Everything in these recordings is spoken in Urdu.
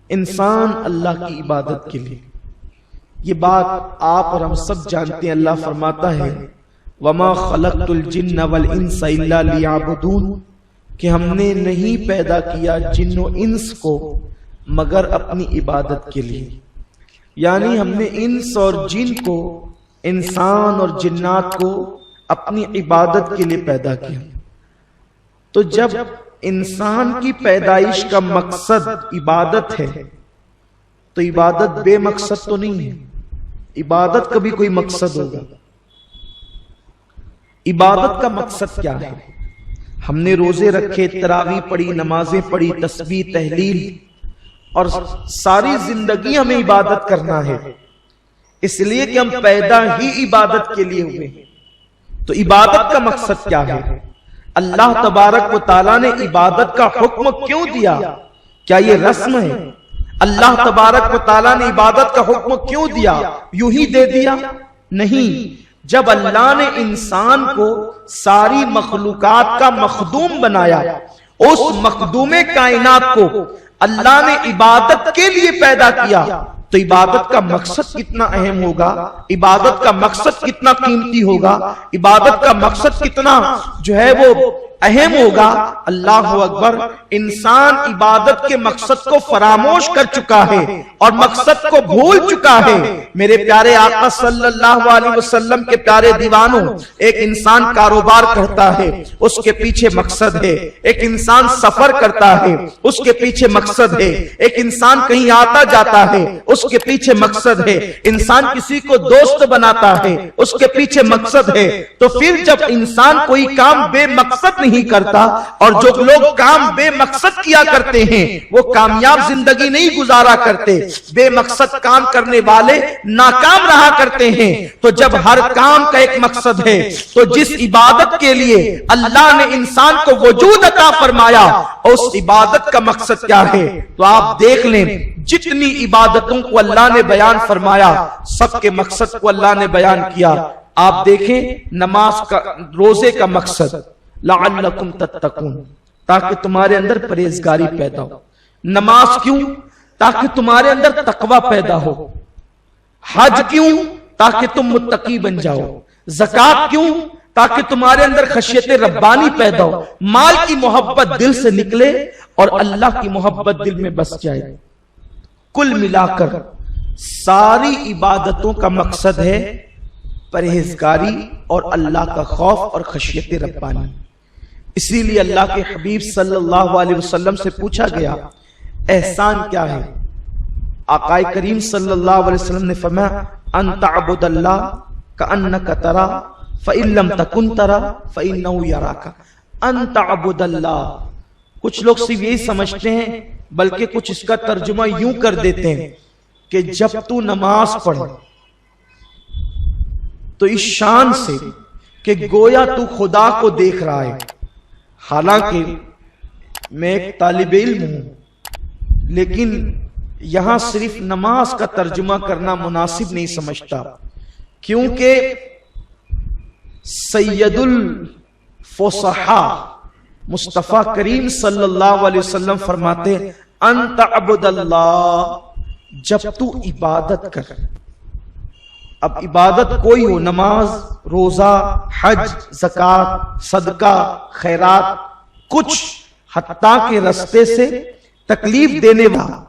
انسان اللہ کی عبادت کے لیے. یہ بات آپ اور ہم سب جانتے ہیں. اللہ فرماتا ہے وَمَا خَلَقْتُ الْجِنَّ وَالْإِنسَ إِلَّا لِيَعْبُدُونَ کہ ہم نے نہیں پیدا کیا جن و انس کو مگر اپنی عبادت کے لیے. یعنی ہم نے انس اور جن کو، انسان اور جنات کو اپنی عبادت کے لیے پیدا کیا. تو جب انسان کی پیدائش کا مقصد عبادت ہے تو عبادت بے مقصد تو نہیں ہے. عبادت کا بھی کوئی مقصد ہوگا. عبادت کا مقصد کیا ہے؟ ہم نے روزے رکھے، تراویح پڑھی، نمازیں پڑھی، تسبیح، تحلیل، اور ساری زندگی ہمیں عبادت کرنا ہے، اس لیے کہ ہم پیدا ہی عبادت کے لیے ہوئے ہیں. تو عبادت کا مقصد کیا ہے؟ اللہ تبارک و تعالیٰ نے عبادت کا حکم کیوں دیا؟ کیا یہ رسم ہے؟ اللہ تبارک و تعالیٰ نے عبادت کا حکم کیوں دیا؟ یوں ہی دے دیا؟ نہیں. جب اللہ نے انسان کو ساری مخلوقات کا مخدوم بنایا، اس مخدوم کائنات کو اللہ نے عبادت کے لیے پیدا کیا، تو عبادت کا مقصد کتنا اہم ہوگا، عبادت کا مقصد کتنا قیمتی ہوگا، عبادت کا مقصد کتنا جو ہے وہ اہم ہوگا. اللہ اکبر. انسان عبادت کے مقصد کو فراموش کر چکا ہے اور مقصد کو بھول چکا ہے. میرے پیارے آقا صلی اللہ علیہ وسلم کے پیارے دیوانوں، ایک انسان کاروبار کرتا ہے، اس کے پیچھے مقصد ہے. ایک انسان سفر کرتا ہے، اس کے پیچھے مقصد ہے. ایک انسان کہیں آتا جاتا ہے، اس کے پیچھے مقصد ہے. انسان کسی کو دوست بناتا ہے، اس کے پیچھے مقصد ہے. تو پھر جب انسان کوئی کام بے مقصد نہیں کرتا، اور جو لوگ کام بے مقصد کیا کرتے ہیں وہ کامیاب زندگی نہیں گزارا کرتے. بے مقصد کام کرنے والے ناکام رہا کرتے ہیں. تو جب ہر کام کا ایک مقصد ہے، تو جس عبادت کے لیے اللہ نے انسان کو وجود عطا فرمایا، اس عبادت کا مقصد کیا ہے؟ تو آپ دیکھ لیں، جتنی عبادتوں کو اللہ نے بیان فرمایا، سب کے مقصد کو اللہ نے بیان کیا. آپ دیکھیں نماز کا، روزے کا مقصد لعلکم تتقون، تاکہ تمہارے اندر پرہیزگاری پیدا ہو. نماز کیوں؟ تاکہ تمہارے اندر تقوی پیدا ہو. حج کیوں؟ تاکہ تم متقی بن جاؤ. زکوٰۃ کیوں؟ تاکہ تمہارے اندر خشیت ربانی پیدا ہو. مال کی محبت دل سے نکلے اور اللہ کی محبت دل میں بس جائے. کل ملا کر ساری عبادتوں کا مقصد ہے پرہیزگاری اور اللہ کا خوف اور خشیت ربانی. اسی لیے اللہ کے حبیب صلی اللہ علیہ وسلم سے پوچھا گیا احسان کیا ہے؟ آقا کریم صلی اللہ علیہ وسلم نے فرمایا ان تعبد اللہ کأنک ترا فإن لم تکن ترا فإنہ یراک. ان تعبد اللہ، کچھ لوگ صرف یہی سمجھتے ہیں، بلکہ کچھ اس کا ترجمہ یوں کر دیتے ہیں کہ جب تو نماز پڑھ تو اس شان سے کہ گویا تو خدا کو دیکھ رہا ہے. حالانکہ میں ایک طالب علم ہوں، لیکن یہاں صرف نماز کا ترجمہ کرنا مناسب نہیں سمجھتا، کیونکہ سید الفصحاء مصطفیٰ کریم صلی اللہ علیہ وسلم فرماتے ہیں ان تعبد اللہ، جب تو عبادت کر. اب عبادت کوئی ہو، نماز، روزہ، حج، زکوٰۃ، صدقہ، خیرات، کچھ حتیٰ کے رستے سے تکلیف دینے والا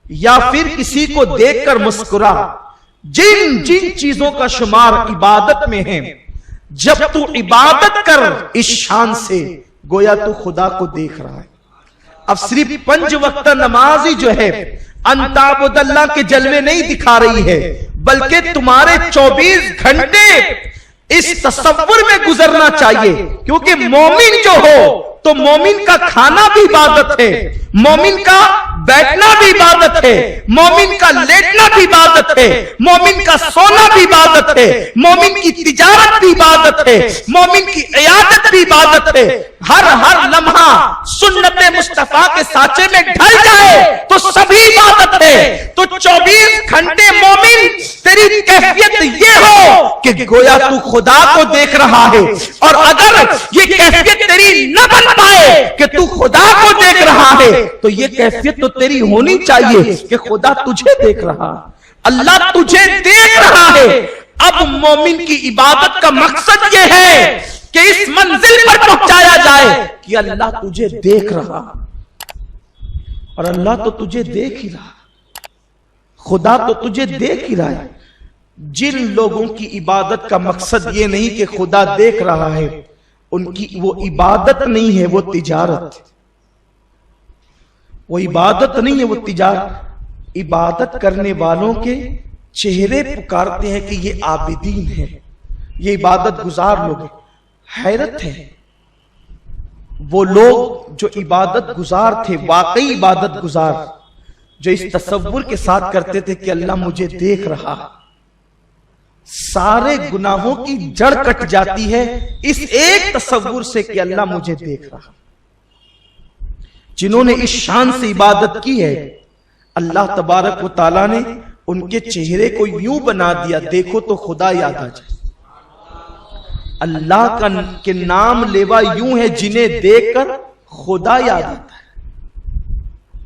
یا پھر کسی کو دیکھ کر مسکرا، جن چیزوں کا شمار عبادت میں ہے، جب تو عبادت کر اس شان سے گویا تو خدا کو دیکھ رہا ہے. اب صرف 5 وقت نماز ہی جو ہے ان تعبد اللہ کے جلوے نہیں دکھا رہی ہے، بلکہ تمہارے 24 گھنٹے اس تصور میں گزرنا چاہیے. کیونکہ مومن جو ہو تو مومن کا کھانا بھی عبادت ہے، مومن کا بیٹھنا بھی عبادت ہے، مومن کا لیٹنا بھی عبادت ہے، مومن کا سونا بھی عبادت ہے، مومن کی تجارت بھی عبادت ہے، مومن کی عیادت بھی عبادت ہے. ہر لمحہ سنت مصطفیٰ کے سانچے میں ڈھل جائے تو سبھی عبادت ہے. تو 24 گھنٹے مومن تیری کیفیت یہ ہو کہ گویا تو خدا کو دیکھ رہا ہے، اور اگر یہ کیفیت تیری نہ بن پائے کہ تو خدا کو دیکھ رہا ہے تو یہ کیفیت تو تیری ہونی چاہیے کہ خدا تجھے دیکھ رہا، اللہ تجھے دیکھ رہا ہے۔ اب مومن کی عبادت کا مقصد یہ ہے کہ اس منزل پر پہنچایا جائے کہ اللہ تجھے دیکھ رہا، اور اللہ تو تجھے دیکھ ہی رہا، خدا تو تجھے دیکھ ہی رہا ہے۔ جن لوگوں کی عبادت کا مقصد یہ نہیں کہ خدا دیکھ رہا ہے، ان کی وہ عبادت نہیں ہے، وہ تجارت، وہ عبادت نہیں ہے، وہ تجارت۔ عبادت کرنے والوں کے چہرے پکارتے ہیں کہ یہ عابدین ہیں، یہ عبادت گزار لوگ ہیں۔ حیرت ہے، وہ لوگ جو عبادت گزار تھے، واقعی عبادت گزار، جو اس تصور کے ساتھ کرتے تھے کہ اللہ مجھے دیکھ رہا، سارے گناہوں کی جڑ کٹ جاتی ہے اس ایک تصور سے کہ اللہ مجھے دیکھ رہا۔ جنہوں نے اس شان سے عبادت کی ہے، اللہ تبارک و تعالیٰ نے ان کے چہرے کو یوں بنا دیا، دیکھو تو خدا یاد آ جائے۔ اللہ کے نام لیوا یوں ہے جنہیں دیکھ کر خدا یاد آتا ہے۔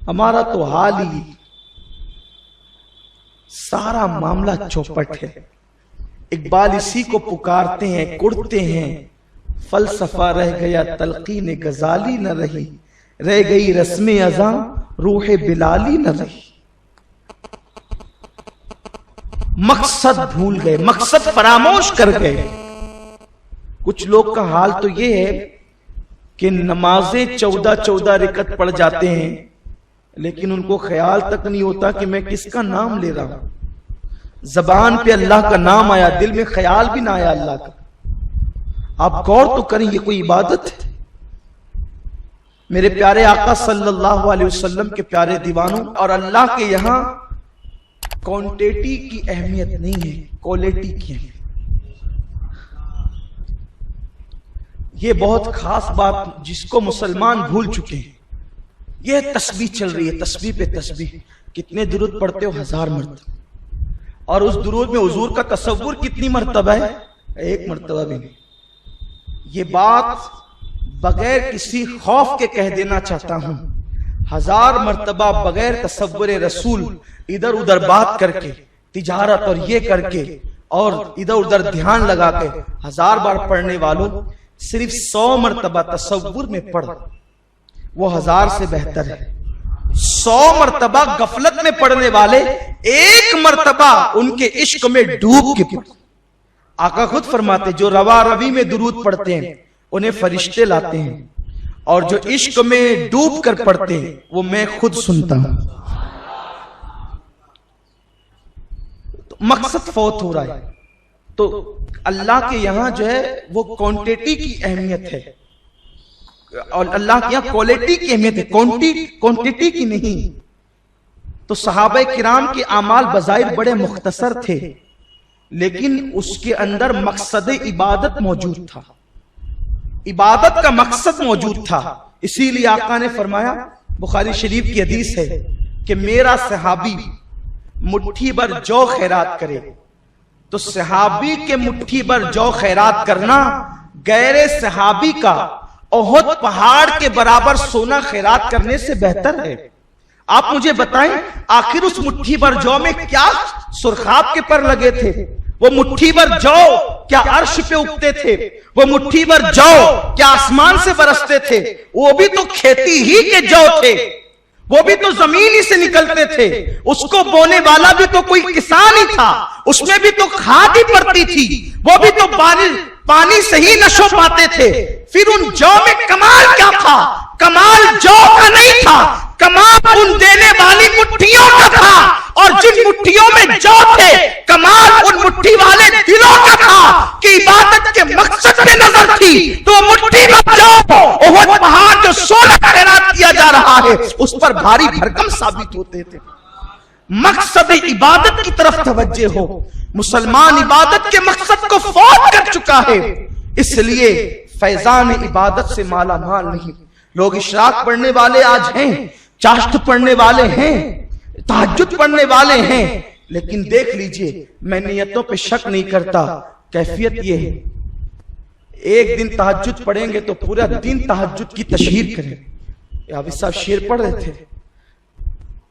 ہمارا تو حال ہی سارا معاملہ چوپٹ ہے۔ اقبال اسی کو پکارتے ہیں، کڑتے ہیں، فلسفہ رہ گیا تلقین غزالی نہ رہی، رہ گئی رسم ازاں روح بلالی نہ رہی۔ مقصد بھول گئے، مقصد فراموش کر گئے۔ کچھ لوگ کا حال تو یہ ہے کہ نمازیں 14 رکعت پڑھ جاتے ہیں، لیکن ان کو خیال تک نہیں ہوتا کہ میں کس کا نام لے رہا ہوں۔ زبان پہ اللہ کا نام آیا، دل میں خیال بھی نہ آیا اللہ کا۔ آپ غور تو کریں، یہ کوئی عبادت ہے؟ میرے پیارے آقا صلی اللہ علیہ وسلم کے پیارے دیوانوں، اور اللہ کے یہاں کوانٹیٹی کی اہمیت نہیں ہے، کوالٹی کی اہمیت۔ یہ بہت خاص بات جس کو مسلمان بھول چکے ہیں۔ یہ تسبیح چل رہی ہے، تسبیح پہ تسبیح۔ کتنے درود پڑھتے ہو؟ 1000 مرتبہ۔ اور اس درود میں حضور کا تصور کتنی مرتبہ ہے؟ 1 مرتبہ بھی نہیں۔ یہ بات بغیر کسی خوف کے کہہ دینا چاہتا ہوں، 1000 مرتبہ بغیر تصور رسول ادھر ادھر بات کر کے، تجارت اور یہ کر کے، اور ادھر ادھر دھیان لگا کے 1000 بار پڑھنے والوں صرف 100 مرتبہ تصور میں پڑھ، وہ 1000 سے بہتر ہے۔ 100 مرتبہ غفلت میں پڑھنے والے 1 مرتبہ ان کے عشق میں ڈوب کے پڑھ۔ آقا خود فرماتے جو روا روی میں درود پڑھتے ہیں انہیں فرشتے لاتے ہیں، اور جو عشق میں ڈوب کر پڑھتے ہیں وہ میں خود سنتا ہوں۔ تو مقصد فوت ہو رہا ہے۔ تو اللہ کے یہاں جو ہے وہ کوانٹیٹی کی اہمیت ہے، اور اللہ کے یہاں کوالٹی کی اہمیت ہے، کوانٹیٹی کی نہیں۔ تو صحابہ کرام کے اعمال بظاہر بڑے مختصر تھے، لیکن اس کے اندر مقصد عبادت موجود تھا، عبادت کا مقصد موجود تھا۔ اسی لیے آقا نے فرمایا، بخاری شریف کی حدیث ہے کہ میرا صحابی مٹھی بھر جو خیرات کرے، تو صحابی کے مٹھی بھر جو خیرات کرنا غیر صحابی کا احد پہاڑ کے برابر سونا خیرات کرنے سے بہتر ہے۔ آپ مجھے بتائیں آخر اس مٹھی بھر جو میں کیا سرخاب کے پر لگے تھے؟ وہ مٹھی بھر جو کیا عرش پہ اگتے تھے؟ وہ مٹھی بھر جو کیا آسمان سے برستے تھے؟ وہ بھی تو کھیتی ہی کے جو تھے، وہ بھی تو زمین ہی سے نکلتے تھے، اس کو بونے والا بھی تو کوئی کسان ہی تھا، اس میں بھی تو کھاد ہی پڑتی تھی، وہ بھی تو پانی سے ہی نشو پاتے تھے۔ پھر ان جو میں کمال کیا تھا؟ کمال جو کا نہیں تھا، کمال ان دینے والی مٹھیوں کا تھا، اور جن مٹھیوں میں جو تھے کمال ان مٹھی والے دلوں کا تھا کہ عبادت کے مقصد پہ نظر تھی۔ تو مٹھی میں جو احد پہاڑ جو سونا خیرات کیا جا رہا ہے اس پر بھاری بھرکم ثابت ہوتے تھے۔ مقصد عبادت کی طرف توجہ ہو۔ مسلمان عبادت کے مقصد کو فوت کر چکا ہے، اس لیے فیضان عبادت سے مالا مال نہیں۔ لوگ اشراق پڑھنے والے آج ہیں، چاشت پڑھنے والے ہیں، تہجد پڑھنے والے ہیں، لیکن دیکھ لیجئے میں نیتوں پہ شک نہیں کرتا، کیفیت یہ ہے ایک دن تہجد پڑھیں گے تو پورا دن تہجد کی تشہیر کریں. حافظ صاحب شعر پڑھ رہے تھے،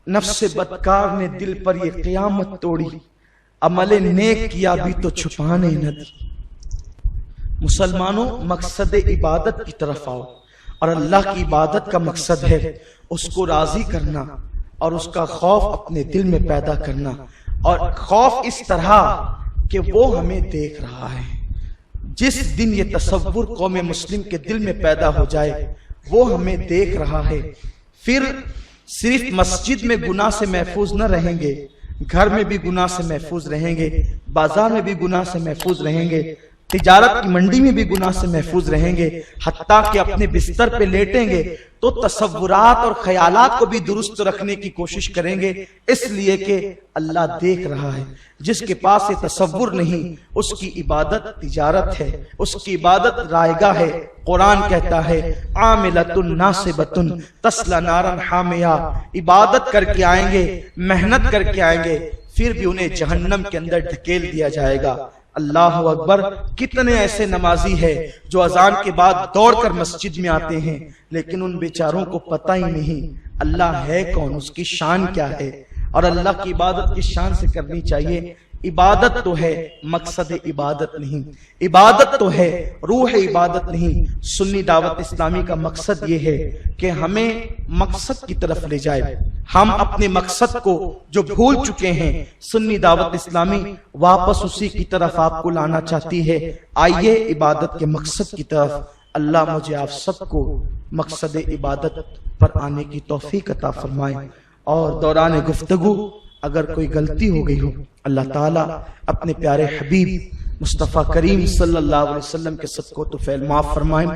نفس بدکار نے دل پر یہ قیامت توڑی، عمل نیک کیا بھی تو چھپانے نہ دی. مسلمانوں مقصد عبادت کی طرف آؤ، اور اللہ کی عبادت کا مقصد ہے اس کو راضی کرنا اور اس کا خوف اپنے دل میں پیدا کرنا، اور خوف اس طرح کہ وہ ہمیں دیکھ رہا ہے. جس دن یہ تصور قوم مسلم کے دل میں پیدا ہو جائے وہ ہمیں دیکھ رہا ہے، پھر صرف مسجد میں گناہ سے محفوظ نہ رہیں گے، گھر میں بھی گناہ سے محفوظ رہیں گے، بازار میں بھی گناہ سے محفوظ رہیں گے، تجارت کی منڈی میں بھی گناہ سے محفوظ رہیں گے، حتیٰ کہ اپنے بستر پہ لیٹیں گے تو تصورات اور خیالات کو بھی درست رکھنے کی کوشش کریں گے، اس لیے کہ اللہ دیکھ رہا ہے. جس کے پاس یہ تصور نہیں اس کی عبادت تجارت ہے، اس کی عبادت رائگاہ ہے. قرآن کہتا ہے عاملۃ ناصبۃ تصلی نارا حامیہ، عبادت کر کے آئیں گے، محنت کر کے آئیں گے، پھر بھی انہیں جہنم کے اندر دھکیل دیا جائے گا. اللہ اکبر. کتنے ایسے نمازی ہیں جو اذان کے بعد دوڑ کر مسجد میں آتے ہیں، لیکن ان بیچاروں کو پتہ ہی نہیں اللہ ہے کون، اس کی شان کیا ہے. اور اللہ کی عبادت کس شان سے کرنی چاہیے؟ عبادت تو ہے، مقصد عبادت نہیں. عبادت تو ہے، روح عبادت نہیں. سنی دعوت اسلامی کا مقصد یہ ہے کہ ہمیں مقصد کی طرف لے جائے. ہم اپنے مقصد کو جو بھول چکے ہیں، سنی دعوت اسلامی واپس اسی کی طرف آپ کو لانا چاہتی ہے. آئیے عبادت کے مقصد کی طرف. اللہ مجھے آپ سب کو مقصد عبادت پر آنے کی توفیق عطا فرمائے. اور دوران گفتگو اگر کوئی غلطی ہو گئی ہو، اللہ تعالیٰ اپنے پیارے حبیب مصطفیٰ کریم صلی اللہ علیہ وسلم کے صدقہ و فعل معاف فرمائیں.